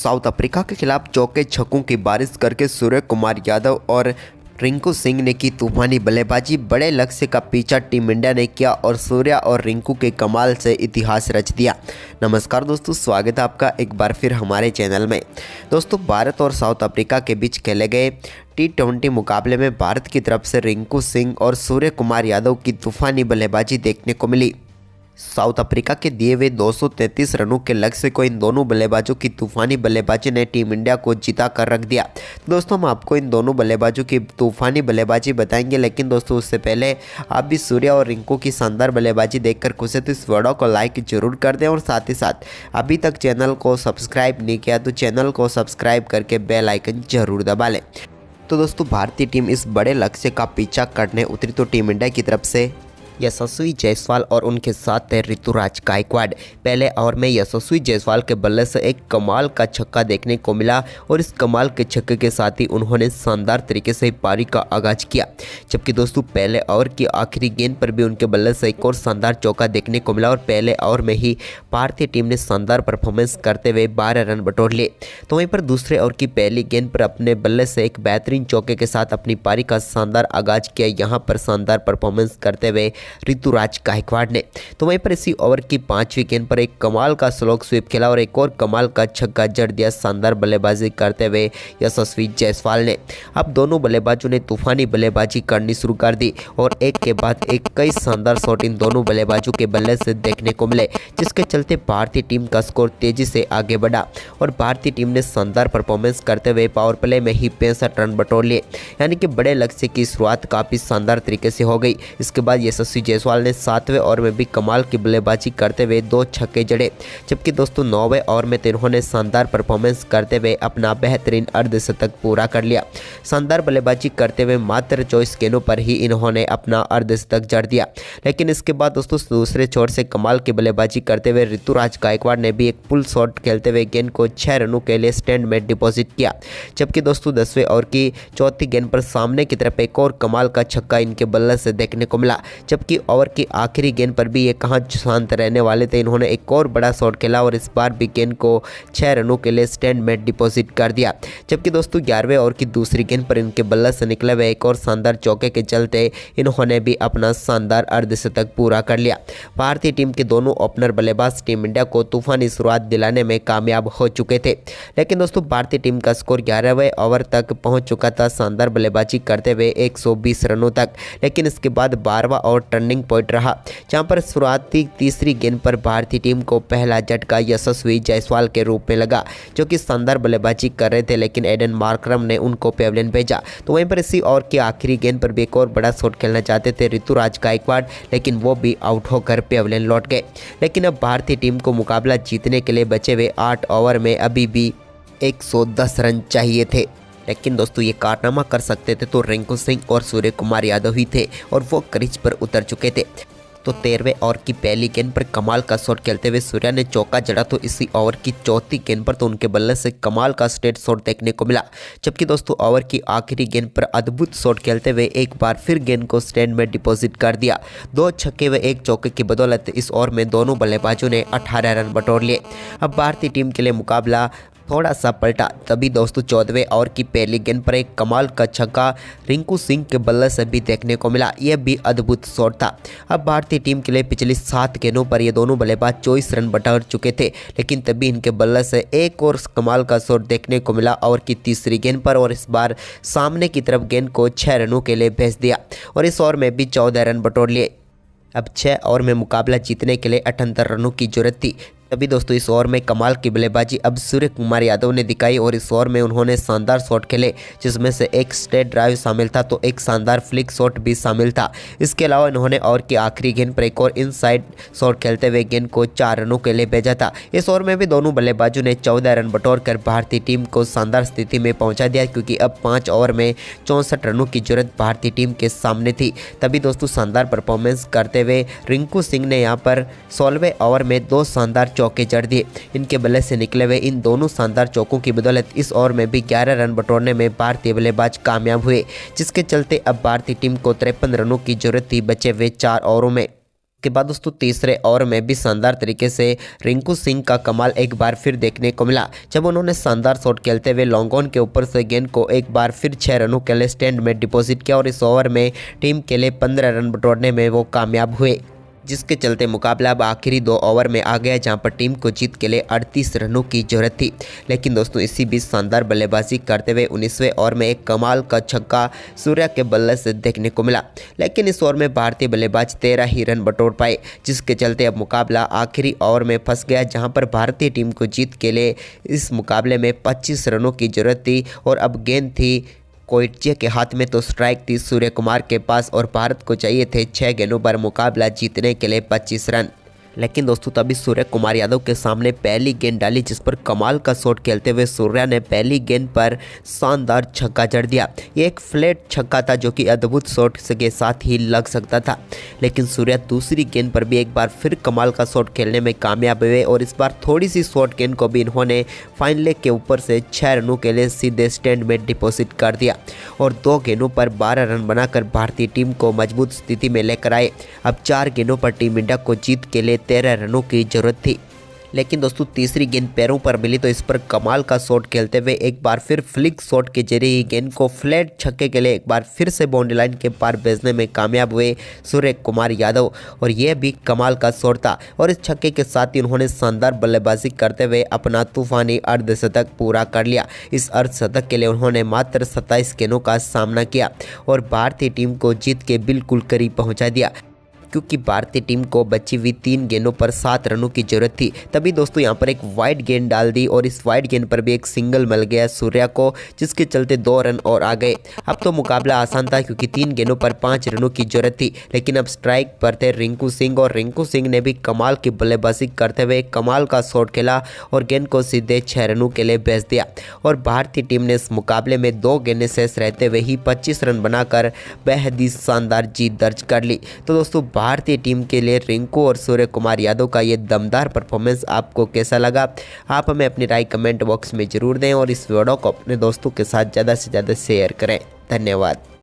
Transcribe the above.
South Africa के खिलाफ चौके छक्कों की बारिश करके सूर्य कुमार यादव और रिंकू सिंह ने की तूफानी बल्लेबाजी। बड़े लक्ष्य का पीछा टीम इंडिया ने किया और सूर्या और रिंकू के कमाल से इतिहास रच दिया। नमस्कार दोस्तों, स्वागत है आपका एक बार फिर हमारे चैनल में। दोस्तों, भारत और साउथ अफ्रीका के बीच खेले गए T20 मुकाबले में भारत की तरफ से रिंकू सिंह और सूर्य कुमार यादव की तूफानी बल्लेबाजी देखने को मिली। साउथ अफ्रीका के दिए हुए 233 रनों के लक्ष्य को इन दोनों बल्लेबाजों की तूफानी बल्लेबाजी ने टीम इंडिया को जिता कर रख दिया। दोस्तों, हम आपको इन दोनों बल्लेबाजों की तूफानी बल्लेबाजी बताएंगे, लेकिन दोस्तों उससे पहले आप भी सूर्या और रिंकू की शानदार बल्लेबाजी देखकर खुश है तो इस वीडियो को लाइक जरूर कर दें और साथ ही साथ अभी तक चैनल को सब्सक्राइब नहीं किया तो चैनल को सब्सक्राइब करके बेल आइकन जरूर दबा लें। तो दोस्तों, भारतीय टीम इस बड़े लक्ष्य का पीछा करने उतरी तो टीम इंडिया की तरफ से यशस्वी जायसवाल और उनके साथ है ऋतुराज गायकवाड़। पहले ओवर में यशस्वी जायसवाल के बल्ले से एक कमाल का छक्का देखने को मिला और इस कमाल के छक्के के साथ ही उन्होंने शानदार तरीके से पारी का आगाज किया। जबकि दोस्तों पहले ओवर की आखिरी गेंद पर भी उनके बल्ले से एक और शानदार चौका देखने को मिला और पहले ओवर में ही भारतीय टीम ने शानदार परफॉर्मेंस करते हुए 12 रन बटोर लिए। तो वहीं पर दूसरे ओवर की पहली गेंद पर अपने बल्ले से एक बेहतरीन चौके के साथ अपनी पारी का शानदार आगाज किया। यहाँ पर शानदार परफॉर्मेंस करते हुए ऋतुराज गायकवाड़ ने। तो वहीं पर इसी ओवर की 5वीं गेंद पर एक कमाल का स्लोग स्वीप खेला और एक और कमाल का छक्का जड़ दिया शानदार बल्लेबाजी करते हुए यशस्वी जायसवाल ने। अब दोनों बल्लेबाजों ने तूफानी बल्लेबाजी करनी शुरू कर दी और एक के बाद एक कई शानदार शॉट इन दोनों बल्लेबाजों के बल्ले से देखने को मिले, जिसके चलते भारतीय टीम का स्कोर तेजी से आगे बढ़ा और भारतीय टीम ने शानदार परफॉर्मेंस करते हुए पावर प्ले में ही 65 रन बटोर लिए। यानी कि बड़े लक्ष्य की शुरुआत काफी शानदार तरीके से हो गई। इसके बाद यशस्वी जायसवाल ने 7वें ओवर में भी कमाल की बल्लेबाजी करते हुए 2 छक्के जड़े। जबकि दोस्तों 9वें ओवर में इन्होंने शानदार परफॉर्मेंस करते हुए अपना बेहतरीन अर्धशतक पूरा कर लिया। शानदार बल्लेबाजी करते हुए मात्र 24 गेंदों पर ही इन्होंने अपना अर्धशतक जड़ दिया। लेकिन इसके बाद दोस्तों दूसरे छोर से कमाल की बल्लेबाजी करते हुए ऋतुराज गायकवाड़ ने भी एक पुल शॉट खेलते हुए गेंद को 6 रनों के लिए स्टैंड में डिपॉजिट किया। जबकि दोस्तों 10वें ओवर की चौथी गेंद पर सामने की तरफ एक और कमाल का छक्का इनके बल्ले से देखने को मिला। जबकि ओवर की आखिरी गेंद पर भी ये कहां शांत रहने वाले थे, इन्होंने एक और बड़ा शॉट खेला और इस बार भी गेंद को 6 रनों के लिए स्टैंड में डिपॉजिट कर दिया। जबकि दोस्तों 11वें ओवर की दूसरी गेंद पर इनके बल्ले से निकले हुए एक और शानदार चौके के चलते इन्होंने भी अपना शानदार अर्धशतक पूरा कर लिया। भारतीय टीम के दोनों ओपनर बल्लेबाज टीम इंडिया को तूफानी शुरुआत दिलाने में कामयाब हो चुके थे। लेकिन दोस्तों भारतीय टीम का स्कोर 11वें ओवर तक पहुंच चुका था शानदार बल्लेबाजी करते हुए 120 रनों तक। लेकिन इसके बाद 12वां ओवर टर्निंग पॉइंट रहा, जहां पर शुरुआती तीसरी गेंद पर भारतीय टीम को पहला झटका यशस्वी जायसवाल के रूप में लगा, जो कि शानदार बल्लेबाजी कर रहे थे, लेकिन एडन मार्करम ने उनको पेविलियन भेजा। तो वहीं पर इसी ओवर की आखिरी गेंद पर भी एक और बड़ा शॉट खेलना चाहते थे ऋतुराज गायकवाड़, लेकिन वो भी आउट होकर पेविलियन लौट गए। लेकिन अब भारतीय टीम को मुकाबला जीतने के लिए बचे हुए 8 ओवर में अभी भी 110 रन चाहिए थे। लेकिन दोस्तों ये कारनामा कर सकते थे तो रिंकू सिंह और सूर्य कुमार यादव ही थे और वो क्रीज पर उतर चुके थे। तो 13वें ओवर की पहली गेंद पर कमाल का शॉट खेलते हुए सूर्या ने चौका जड़ा, तो इसी ओवर की चौथी गेंद पर तो उनके बल्ले से कमाल का स्ट्रेट शॉट देखने को मिला। जबकि दोस्तों ओवर की आखिरी गेंद पर अद्भुत शॉट खेलते हुए एक बार फिर गेंद को स्टैंड में डिपॉजिट कर दिया। 2 छक्के व 1 चौके की बदौलत इस ओवर में दोनों बल्लेबाजों ने 18 रन बटोर लिए। अब भारतीय टीम के लिए मुकाबला थोड़ा सा पलटा। तभी दोस्तों 14वें ओवर की पहली गेंद पर एक कमाल का छक्का रिंकू सिंह के बल्ले से भी देखने को मिला। यह भी अद्भुत शॉट था। अब भारतीय टीम के लिए पिछली 7 गेंदों पर ये दोनों बल्लेबाज 24 रन बटोर चुके थे, लेकिन तभी इनके बल्ले से एक और कमाल का शॉट देखने को मिला ओवर की तीसरी गेंद पर और इस बार सामने की तरफ गेंद को 6 रनों के लिए भेज दिया और इस ओवर में भी 14 रन बटोर लिए। अब 6 ओवर में मुकाबला जीतने के लिए 78 रनों की जरूरत थी। तभी दोस्तों इस ओवर में कमाल की बल्लेबाजी अब सूर्य कुमार यादव ने दिखाई और इस ओवर में उन्होंने शानदार शॉट खेले, जिसमें से एक स्ट्रेट ड्राइव शामिल था तो एक शानदार फ्लिक शॉट भी शामिल था। इसके अलावा इन्होंने ओवर की आखिरी गेंद पर एक और इनसाइड शॉट खेलते हुए गेंद को 4 रनों के लिए भेजा था। इस ओवर में भी दोनों बल्लेबाजों ने 14 रन बटोर कर भारतीय टीम को शानदार स्थिति में पहुंचा दिया, क्योंकि अब 5 ओवर में 64 रनों की जरूरत भारतीय टीम के सामने थी। तभी दोस्तों शानदार परफॉर्मेंस करते हुए रिंकू सिंह ने यहाँ पर 16वें ओवर में 2 शानदार चौके जड़ दिए। इनके बल्ले से निकले हुए इन दोनों शानदार चौकों की बदौलत इस ओवर में भी 11 रन बटोरने में भारतीय बल्लेबाज कामयाब हुए, जिसके चलते अब भारतीय टीम को 53 रनों की जरूरत थी बचे हुए 4 ओवरों में। के बाद दोस्तों तीसरे ओवर में भी शानदार तरीके से रिंकू सिंह का कमाल एक बार फिर देखने को मिला, जब उन्होंने शानदार शॉट खेलते हुए लॉन्ग ऑन के ऊपर से गेंद को एक बार फिर 6 रनों के लिए स्टैंड में डिपॉजिट किया और इस ओवर में टीम के लिए 15 रन बटोरने में वो कामयाब हुए, जिसके चलते मुकाबला अब आखिरी 2 ओवर में आ गया, जहां पर टीम को जीत के लिए 38 रनों की जरूरत थी। लेकिन दोस्तों इसी बीच शानदार बल्लेबाजी करते हुए 19वें ओवर में एक कमाल का छक्का सूर्या के बल्ले से देखने को मिला, लेकिन इस ओवर में भारतीय बल्लेबाज 13 ही रन बटोर पाए, जिसके चलते अब मुकाबला आखिरी ओवर में फंस गया, जहाँ पर भारतीय टीम को जीत के लिए इस मुकाबले में 25 रनों की जरूरत थी और अब गेंद थी कोइटजे के हाथ में, तो स्ट्राइक थी सूर्य कुमार के पास और भारत को चाहिए थे 6 गेंदों पर मुकाबला जीतने के लिए 25 रन। लेकिन दोस्तों तभी सूर्य कुमार यादव के सामने पहली गेंद डाली, जिस पर कमाल का शॉट खेलते हुए सूर्या ने पहली गेंद पर शानदार छक्का जड़ दिया। ये एक फ्लैट छक्का था जो कि अद्भुत शॉट के साथ ही लग सकता था, लेकिन सूर्या दूसरी गेंद पर भी एक बार फिर कमाल का शॉट खेलने में कामयाब हुए और इस बार थोड़ी सी शॉर्ट गेंद को भी इन्होंने फाइन लेग के ऊपर से 6 रनों के लिए सीधे स्टैंड में डिपॉजिट कर दिया और 2 गेंदों पर 12 रन बनाकर भारतीय टीम को मजबूत स्थिति में लेकर आए। अब 4 गेंदों पर टीम इंडिया को जीत के लिए 13 रनों की जरूरत थी। लेकिन दोस्तों तीसरी गेंद पैरों पर मिली तो इस पर कमाल का शॉट खेलते हुए एक बार फिर फ्लिक शॉट के जरिए ही गेंद को फ्लैट छक्के के लिए एक बार फिर से बाउंड्री लाइन के पार भेजने में कामयाब हुए सूर्य कुमार यादव, और यह भी कमाल का शॉट था और इस छक्के के साथ ही उन्होंने शानदार बल्लेबाजी करते हुए अपना तूफानी अर्धशतक पूरा कर लिया। इस अर्धशतक के लिए उन्होंने मात्र 27 गेंदों का सामना किया और भारतीय टीम को जीत के बिल्कुल करीब पहुंचा दिया, क्योंकि भारतीय टीम को बची हुई 3 गेंदों पर 7 रनों की जरूरत थी। तभी दोस्तों यहाँ पर एक वाइड गेंद डाल दी और इस वाइड गेंद पर भी एक सिंगल मिल गया सूर्या को, जिसके चलते 2 रन और आ गए। अब तो मुकाबला आसान था क्योंकि 3 गेंदों पर 5 रनों की जरूरत थी, लेकिन अब स्ट्राइक पर थे रिंकू सिंह और रिंकू सिंह ने भी कमाल की बल्लेबाजी करते हुए कमाल का शॉट खेला और गेंद को सीधे 6 रनों के लिए भेज दिया और भारतीय टीम ने इस मुकाबले में 2 गेंदें शेष रहते हुए ही 25 रन बनाकर बेहद ही शानदार जीत दर्ज कर ली। तो दोस्तों भारतीय टीम के लिए रिंकू और सूर्य कुमार यादव का ये दमदार परफॉर्मेंस आपको कैसा लगा, आप हमें अपनी राय कमेंट बॉक्स में जरूर दें और इस वीडियो को अपने दोस्तों के साथ ज़्यादा से ज़्यादा शेयर करें। धन्यवाद।